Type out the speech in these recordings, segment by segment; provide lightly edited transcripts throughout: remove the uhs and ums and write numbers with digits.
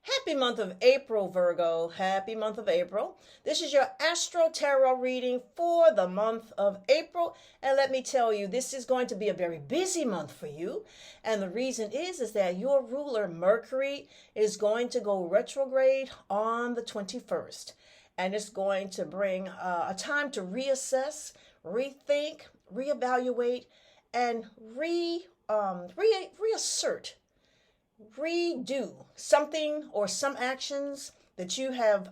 Happy month of April, Virgo. Happy month of April. This is your Astro Tarot reading for the month of April. And let me tell you, this is going to be a very busy month for you. And the reason is that your ruler, Mercury, is going to go retrograde on the 21st. And it's going to bring a time to reassess, rethink, reevaluate, and reassert, redo something or some actions that you have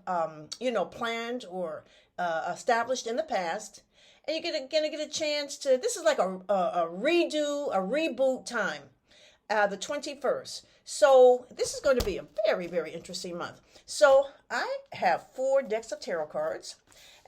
planned or established in the past, and you're gonna get a chance to. This is like a redo, a reboot time, the 21st. So this is going to be a very, very interesting month. So I have 4 decks of tarot cards,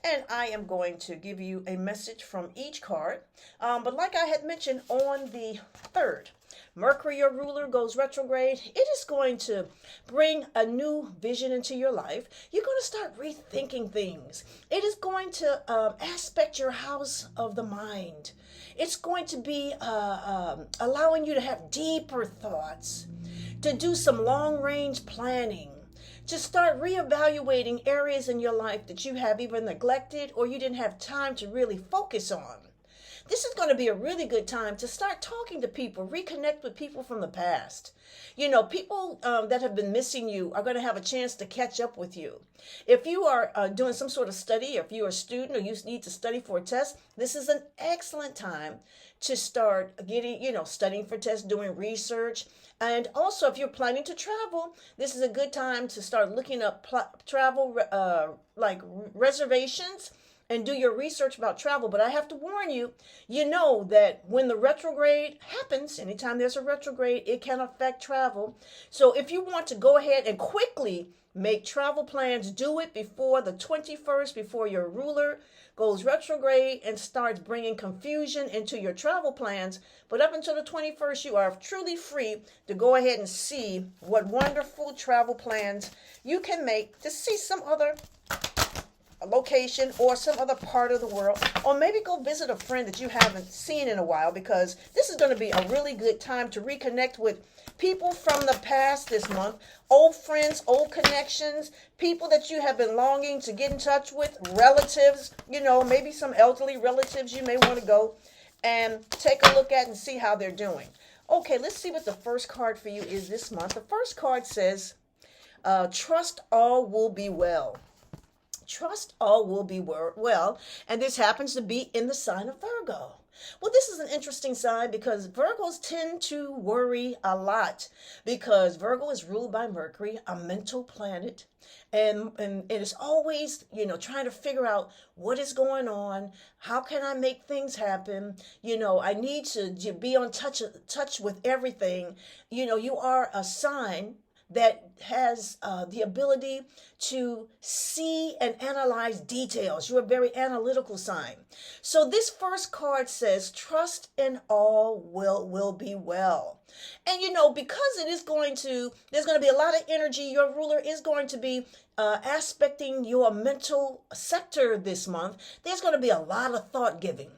and I am going to give you a message from each card. But like I had mentioned, on the 3rd, Mercury, your ruler, goes retrograde. It is going to bring a new vision into your life. You're going to start rethinking things. It is going to aspect your house of the mind. It's going to be allowing you to have deeper thoughts, to do some long-range planning, to start reevaluating areas in your life that you have either neglected or you didn't have time to really focus on. This is going to be a really good time to start talking to people, reconnect with people from the past. You know, people that have been missing you are going to have a chance to catch up with you. If you are doing some sort of study, if you're a student or you need to study for a test, this is an excellent time to start getting, studying for tests, doing research. And also, if you're planning to travel, this is a good time to start looking up travel reservations and do your research about travel. But I have to warn you, that when the retrograde happens, anytime there's a retrograde, it can affect travel. So if you want to go ahead and quickly make travel plans, do it before the 21st, before your ruler goes retrograde and starts bringing confusion into your travel plans. But up until the 21st, you are truly free to go ahead and see what wonderful travel plans you can make to see some other location or some other part of the world, or maybe go visit a friend that you haven't seen in a while, because this is going to be a really good time to reconnect with people from the past this month, old friends, old connections, people that you have been longing to get in touch with, relatives, maybe some elderly relatives you may want to go and take a look at and see how they're doing. Okay, let's see what the first card for you is this month. The first card says, trust all will be well. Trust all will be well, and this happens to be in the sign of Virgo. Well, this is an interesting sign because Virgos tend to worry a lot, because Virgo is ruled by Mercury, a mental planet, and it is always, trying to figure out what is going on. How can I make things happen? I need to be on touch with everything. You are a sign that has the ability to see and analyze details. You're a very analytical sign. So this first card says, trust in all will be well. And because there's going to be a lot of energy, your ruler is going to be aspecting your mental sector this month. There's going to be a lot of thought giving.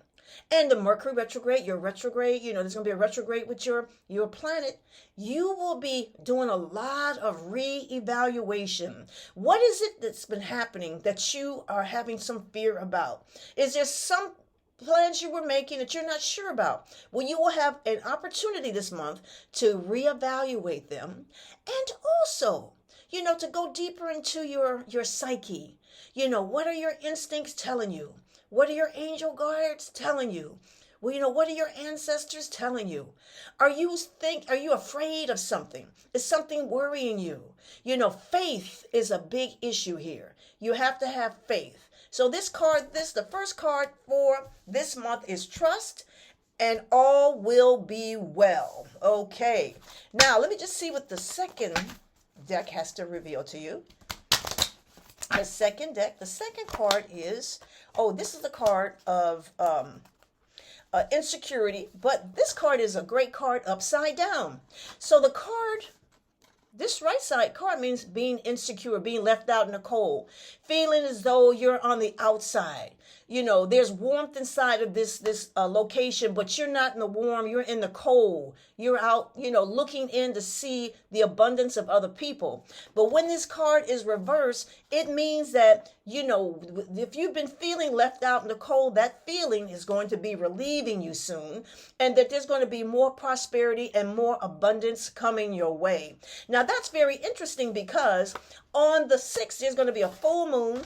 And the Mercury retrograde, your retrograde, there's going to be a retrograde with your planet. You will be doing a lot of re-evaluation. What is it that's been happening that you are having some fear about? Is there some plans you were making that you're not sure about? Well, you will have an opportunity this month to reevaluate them, and also, to go deeper into your psyche. What are your instincts telling you? What are your angel guides telling you? Well, what are your ancestors telling you? Are you afraid of something? Is something worrying you? Faith is a big issue here. You have to have faith. So the first card for this month is trust, and all will be well. Okay. Now, let me just see what the second deck has to reveal to you. The second card is, this is the card of insecurity, but this card is a great card upside down. So this right side card means being insecure, being left out in the cold, feeling as though you're on the outside. there's warmth inside of this location, but you're not in the warm, you're in the cold. You're out, looking in to see the abundance of other people. But when this card is reversed, it means that, if you've been feeling left out in the cold, that feeling is going to be relieving you soon, and that there's going to be more prosperity and more abundance coming your way. Now, that's very interesting because on the 6th, there's going to be a full moon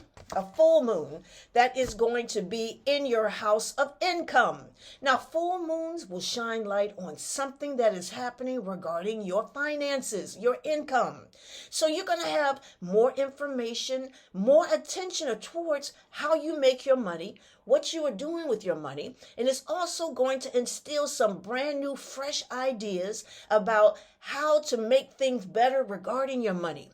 that is going to be in your house of income. Now, full moons will shine light on something that is happening regarding your finances, your income. So you're going to have more information, more attention towards how you make your money, what you are doing with your money, and it's also going to instill some brand new, fresh ideas about how to make things better regarding your money.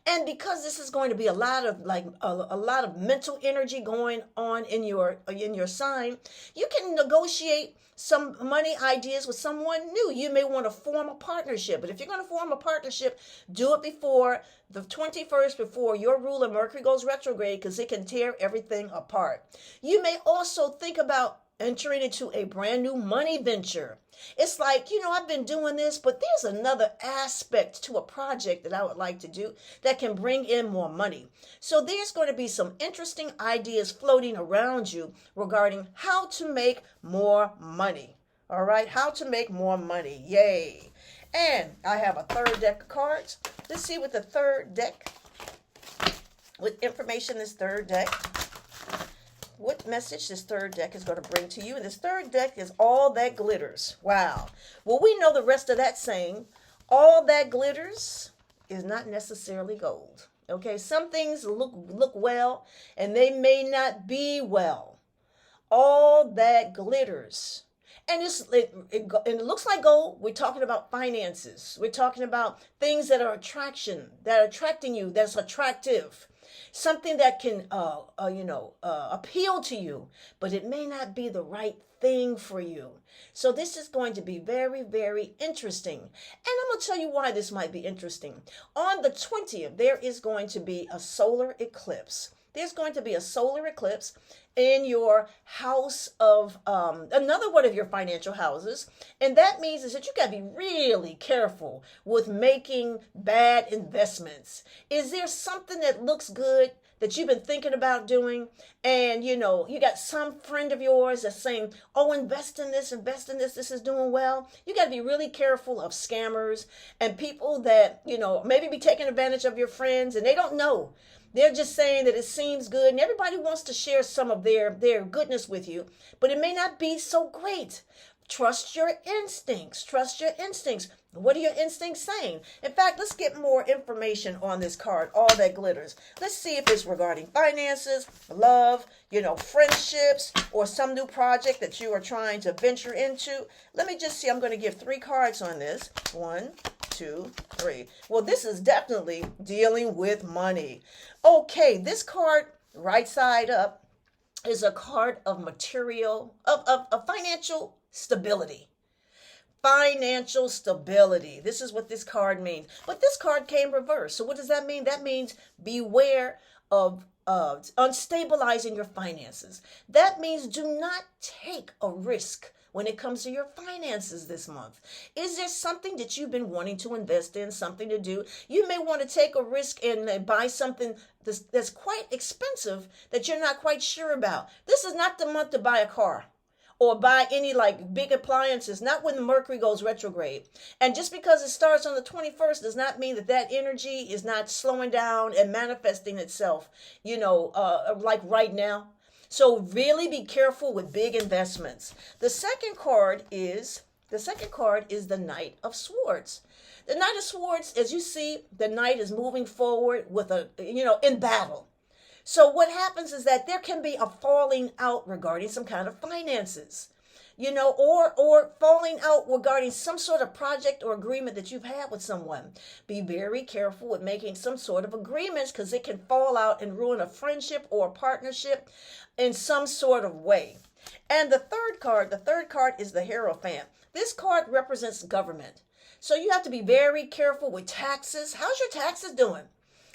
And because this is going to be a lot of mental energy going on in your sign, you can negotiate some money ideas with someone new. You may want to form a partnership, but if you're going to form a partnership, do it before the 21st, before your ruler Mercury goes retrograde, because it can tear everything apart. You may also think about entering into a brand new money venture. It's like, I've been doing this, but there's another aspect to a project that I would like to do that can bring in more money. So there's going to be some interesting ideas floating around you regarding how to make more money. All right, how to make more money. Yay. And I have a third deck of cards. Let's see what the third deck, what information this third deck, what message this third deck is going to bring to you. And this third deck is all that glitters. Wow. Well, we know the rest of that saying. All that glitters is not necessarily gold. Okay, some things look well, and they may not be well. All that glitters. And it looks like gold. We're talking about finances. We're talking about things that are attracting you, that's attractive. Something that can, appeal to you, but it may not be the right thing for you. So this is going to be very, very interesting. And I'm going to tell you why this might be interesting. On the 20th, there is going to be a solar eclipse. There's going to be a solar eclipse in your house of another one of your financial houses. And that means is that you got to be really careful with making bad investments. Is there something that looks good that you've been thinking about doing, and you got some friend of yours that's saying, oh, invest in this, this is doing well? You got to be really careful of scammers and people that, maybe be taking advantage of your friends, and they don't know. They're just saying that it seems good, and everybody wants to share some of their goodness with you, but it may not be so great. Trust your instincts. Trust your instincts. What are your instincts saying? In fact, let's get more information on this card, all that glitters. Let's see if it's regarding finances, love, friendships, or some new project that you are trying to venture into. Let me just see. I'm going to give 3 cards on this. 1, 2, 3. Well, this is definitely dealing with money. Okay, this card, right side up, is a card of material, of financial stability. Financial stability. This is what this card means. But this card came reversed. So what does that mean? That means beware of unstabilizing your finances. That means do not take a risk when it comes to your finances this month. Is there something that you've been wanting to invest in, something to do? You may want to take a risk and buy something that's quite expensive that you're not quite sure about. This is not the month to buy a car or buy any big appliances, not when the Mercury goes retrograde. And just because it starts on the 21st does not mean that energy is not slowing down and manifesting itself, like right now. So really be careful with big investments. The second card is the Knight of Swords. The Knight of Swords, as you see, the knight is moving forward with in battle. So what happens is that there can be a falling out regarding some kind of finances, or falling out regarding some sort of project or agreement that you've had with someone. Be very careful with making some sort of agreements, because it can fall out and ruin a friendship or a partnership in some sort of way. And the third card is the Hierophant. This card represents government. So you have to be very careful with taxes. How's your taxes doing?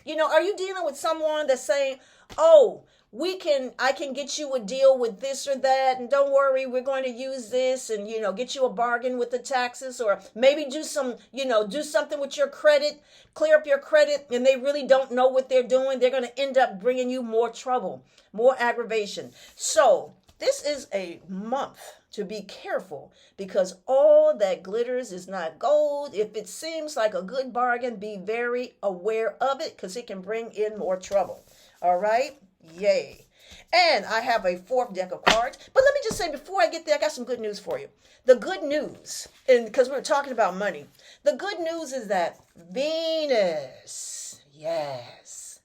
Are you dealing with someone that's saying, oh, I can get you a deal with this or that, and don't worry, we're going to use this, and get you a bargain with the taxes, or maybe do something with your credit, clear up your credit, and they really don't know what they're doing. They're going to end up bringing you more trouble, more aggravation. So this is a month to be careful, because all that glitters is not gold. If it seems like a good bargain, be very aware of it, because it can bring in more trouble. All right? Yay. And I have a fourth deck of cards. But let me just say, before I get there, I got some good news for you. The good news, and because we were talking about money, the good news is that Venus, yes,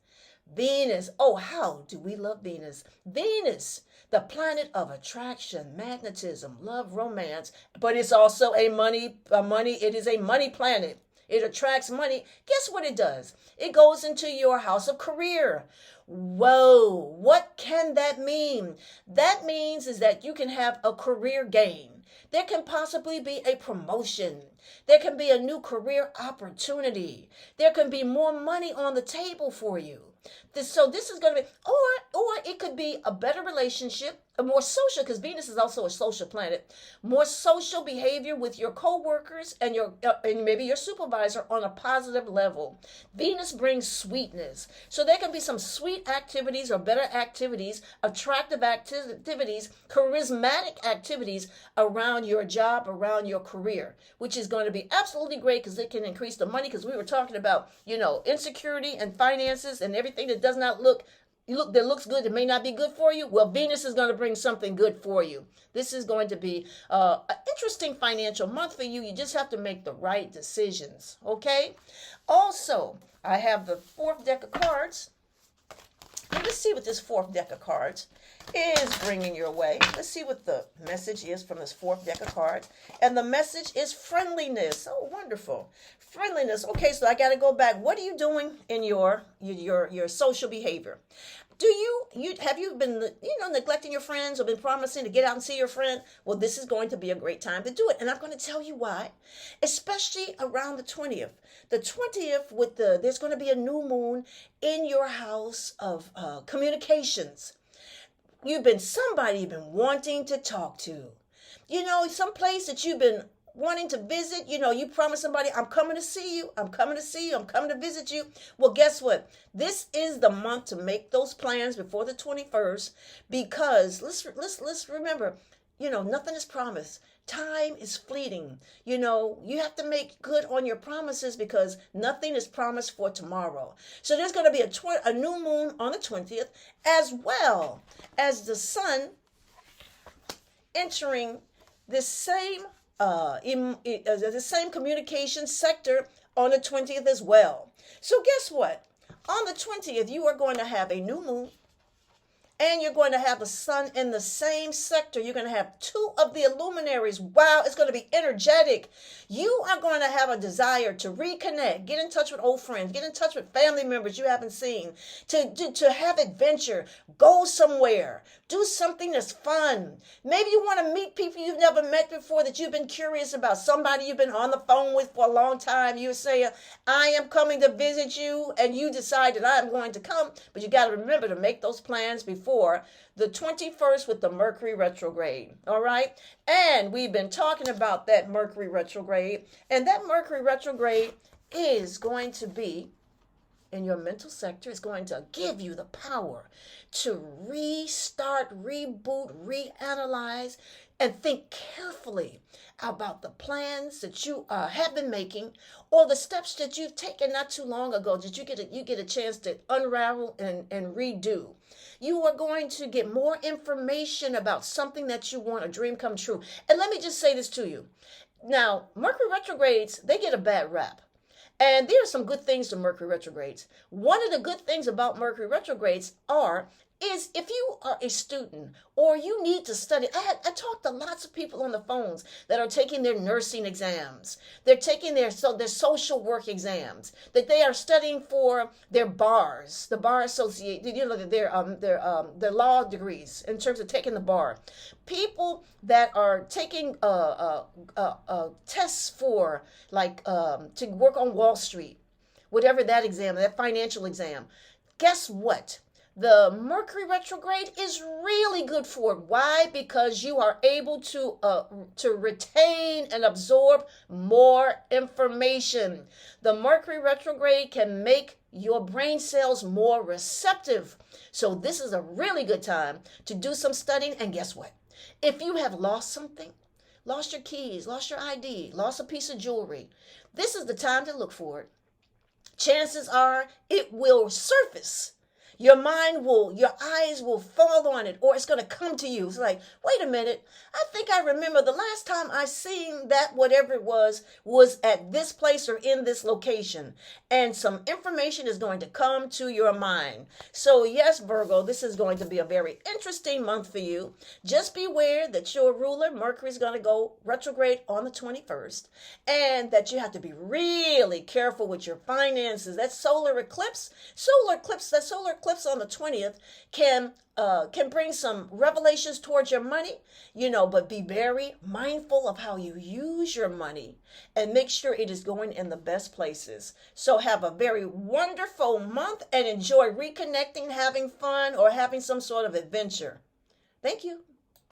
Venus. Oh, how do we love Venus? Venus, the planet of attraction, magnetism, love, romance, but it's also it is a money planet. It attracts money. Guess what it does? It goes into your house of career. Whoa, what can that mean? That means is that you can have a career gain. There can possibly be a promotion. There can be a new career opportunity. There can be more money on the table for you. So this is going to be, or it could be a better relationship, a more social, because Venus is also a social planet, more social behavior with your co-workers and and maybe your supervisor on a positive level. Venus brings sweetness. So there can be some sweet activities or better activities, attractive activities, charismatic activities around your job, around your career, which is going to be absolutely great, because it can increase the money, because we were talking about, insecurity and finances and everything that does not that looks good, that may not be good for you. Well, Venus is going to bring something good for you. This is going to be an interesting financial month for you. You just have to make the right decisions, okay? Also, I have the fourth deck of cards. Let's see what this fourth deck of cards is bringing your way. Let's see what the message is from this fourth deck of cards. And the message is friendliness. Oh, wonderful. Friendliness. Okay, so I got to go back. What are you doing in your social behavior? Have you been neglecting your friends, or been promising to get out and see your friend? Well, this is going to be a great time to do it, and I'm going to tell you why. Especially around the 20th. The 20th, there's going to be a new moon in your house of communications. Somebody you've been wanting to talk to. Some place that you've been wanting to visit. You promise somebody, I'm coming to see you, I'm coming to see you, I'm coming to visit you. Well, guess what? This is the month to make those plans before the 21st, because let's remember, nothing is promised. Time is fleeting. You have to make good on your promises, because nothing is promised for tomorrow. So there's going to be a new moon on the 20th, as well as the sun entering this same the same communication sector on the 20th as well. So guess what? On the 20th, you are going to have a new moon, and you're going to have the sun in the same sector. You're going to have two of the luminaries. Wow, it's going to be energetic. You are going to have a desire to reconnect, get in touch with old friends, get in touch with family members you haven't seen, to have adventure, go somewhere, do something that's fun. Maybe you want to meet people you've never met before, that you've been curious about, somebody you've been on the phone with for a long time. You say, I am coming to visit you, and you decide that I'm going to come, but you got to remember to make those plans before the 21st with the Mercury retrograde. All right. And we've been talking about that Mercury retrograde, and that Mercury retrograde is going to be in your mental sector. It's going to give you the power to restart, reboot, reanalyze, and think carefully about the plans that you have been making, or the steps that you've taken not too long ago that you get a chance to unravel and redo. You are going to get more information about something that you want, a dream come true. And let me just say this to you. Now, Mercury retrogrades, they get a bad rap. And there are some good things to Mercury retrogrades. One of the good things about Mercury retrogrades is if you are a student or you need to study. I talked to lots of people on the phones that are taking their nursing exams. They're taking their social work exams, that they are studying for their bars, the bar associate, their law degrees in terms of taking the bar. People that are taking tests for to work on Wall Street, whatever that exam, that financial exam. Guess what? The Mercury retrograde is really good for it. Why? Because you are able to retain and absorb more information. The Mercury retrograde can make your brain cells more receptive. So this is a really good time to do some studying. And guess what? If you have lost something, lost your keys, lost your ID, lost a piece of jewelry, this is the time to look for it. Chances are it will surface. Your eyes will fall on it, or it's going to come to you. It's like, wait a minute. I think I remember the last time I seen that, whatever it was at this place or in this location. And some information is going to come to your mind. So yes, Virgo, this is going to be a very interesting month for you. Just beware that your ruler, Mercury, is going to go retrograde on the 21st. And that you have to be really careful with your finances. That solar eclipse on the 20th can bring some revelations towards your money, but be very mindful of how you use your money and make sure it is going in the best places. So have a very wonderful month and enjoy reconnecting, having fun, or having some sort of adventure. Thank you.